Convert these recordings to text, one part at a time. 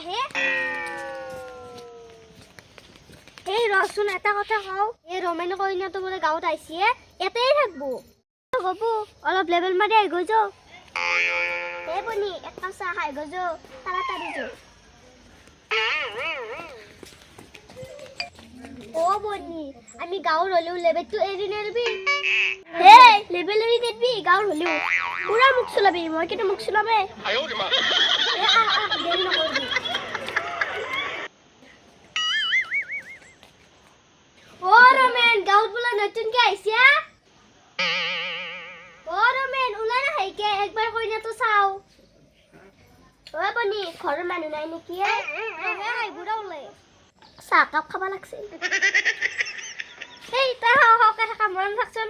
হে এই ৰসুন এটা কথা কও এই ৰমেন কইনা তো বলে গাঁৱত আইছে এতেই থাকবো গপু অলপ লেভেল মারি আই গজো এ বনি এক কাপ চা খাই গজো তাড়াতাড়ি যো ও বনি আমি গাঁৱৰ হলেও লেভেলটো এৰি নেৰবি হে লেভেল এৰি নেৰবি গাঁৱৰ হলেও পুৰা মুখ চলাবি মই কিন্তু মুখ চলাবে দেৰি নকৰবি ও ৰমেন গাঁৱত বোলা নতুনকে আইছা ও ৰমেন ওলা না হাইকে একবাৰ কইনা তো চাও ও বনি ঘৰৰ মানুহ নাই নেকি হে হাই বুড়া ওলে চাহ কাপ খাবা লাগছে এই তা হাওকে থাকা মন থাকছন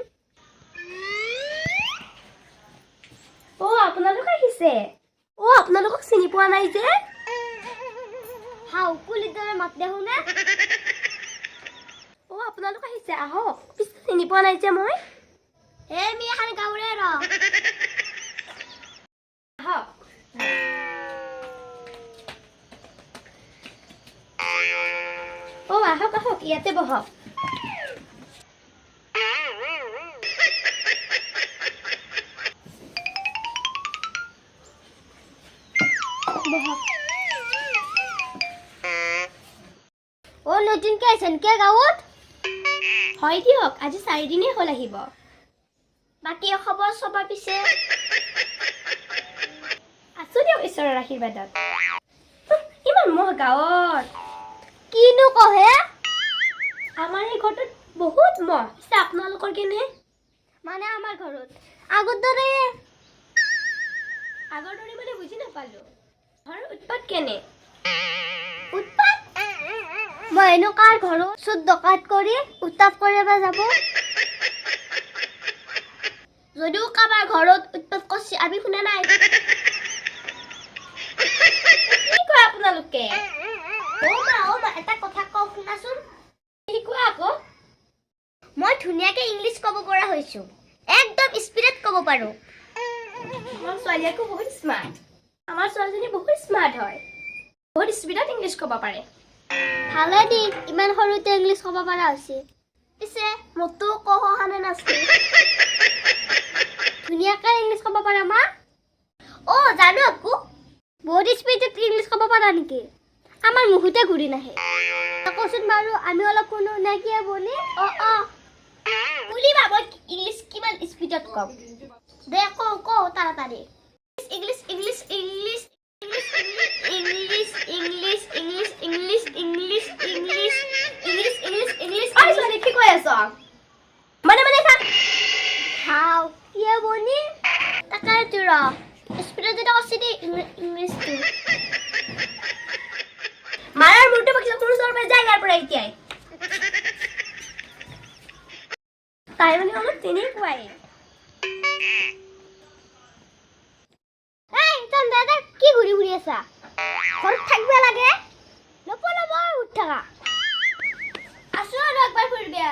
ও আপোনালোক আহিছে ও আপোনালোকক চিনি পোৱা নাই যে হাও পুলিৰ দৰে মাত দেখো না ও আপোনালোক আহিছে আহক পিছে চিনি পোৱা নাই যে মই হে মি এখন গাঁৱৰে ৰ আহক ও আহক আহক ইয়াতে বহক ও নতুনকে আইছেন কে গাঁৱত হয় দিয়ক আজি 4 দিনে হল আহিব বাকি খবৰ সবৰ পিছে আছো দিয়ক ঈশ্বৰৰ আশীৰ্বাদত ইমান মহ গাঁৱত কিনো কহে আমাৰ এই ঘৰটোত বহুত মহ পিছে আপোনালোকৰ কেনে মানে আমাৰ ঘৰত আগৰ দৰে মানে বুজি নাপালো ঘৰৰ উৎপাত কেনে উৎপাত মই এনো কাৰ ঘৰত চুদ ডকাত কৰি উৎপাত কৰিব যাব যদিও কাবাৰ ঘৰত উৎপাত কৰিছে আমি শুনা নাই কি কয় আপোনালোকে ও মা এটা কথা কও শুনাচোন কি কোৱা আকৌ মই ধুনীয়াকে ইংলিছ ক'ব পৰা হৈছো একদম স্পিডত ক'ব পাৰো আমাৰ ছোৱালীকো বহুত স্মাৰ্ট আমাৰ ছোৱালীজনী বহুত স্মাৰ্ট হয় বহুত স্পিডত ইংলিছ ক'ব পাৰে ভালে দি ইমান সৰুতে ইংলিছ ক'ব পৰা হৈছে পিছে মোৰতো কহ হানে নাছে ধুনীয়াকে ইংলিছ ক'ব পাৰা মা ও জানো আকো বহুত স্পিডত ইংলিছ ক'ব পাৰা নেকি আমাৰ মুখতে ঘূৰি নাহে কচোন বাৰু আমি অলপ কোনো নাকিয়া বলি বুলিবা মই ইংলিছ কিমান স্পিডত কম দে কও তাড়াতাড়ি English English English English English English English English English English English English I sorry কি কই আছো মানে থাক হাও কি বনি তাকার তুরা স্পিডত যেটা আছে দি ইংলিছ তু মারার মুটে বাকি কোনো সরবে জায়গার পর আইতে তাই মানে হলো তিনি কুয়াই এই তোম দাদা কি ঘুরি আছা ঘর থাকবে লাগে লপলপ উঠ থাকা আসো আর একবার ফুরবে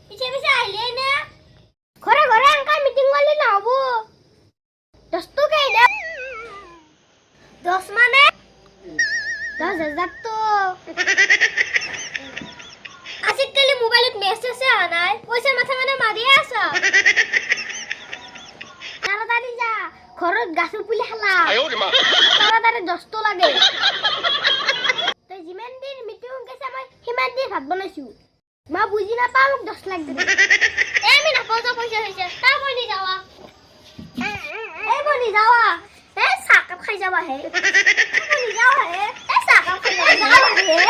পিছে আইলে না ঘরে আঙ্কা মিটিং করলে না হবো 10 তো কে না 10 মানে 10,000 তো আজিকালি মোবাইলত মেসেজ আনাই পয়সা মাথা মানে মারি আসা তাড়াতাড়ি যা ঘৰত গাছ পুলি খালা তাড়াতাড়ি 10 তো লাগে তই যিমান দিন মিটিং গেছে মই সিমান দিন ভাত বনাইছো মা বুজি নাপাও মোক 10 লাখ দিবি আমি নাপাও তো পয়সা হইছে তা বনি যাওয়া বনি যাওয়া চাকাপ খাই যাবা হে বনি যাওয়া হে চাকাপ খাই যাবা হে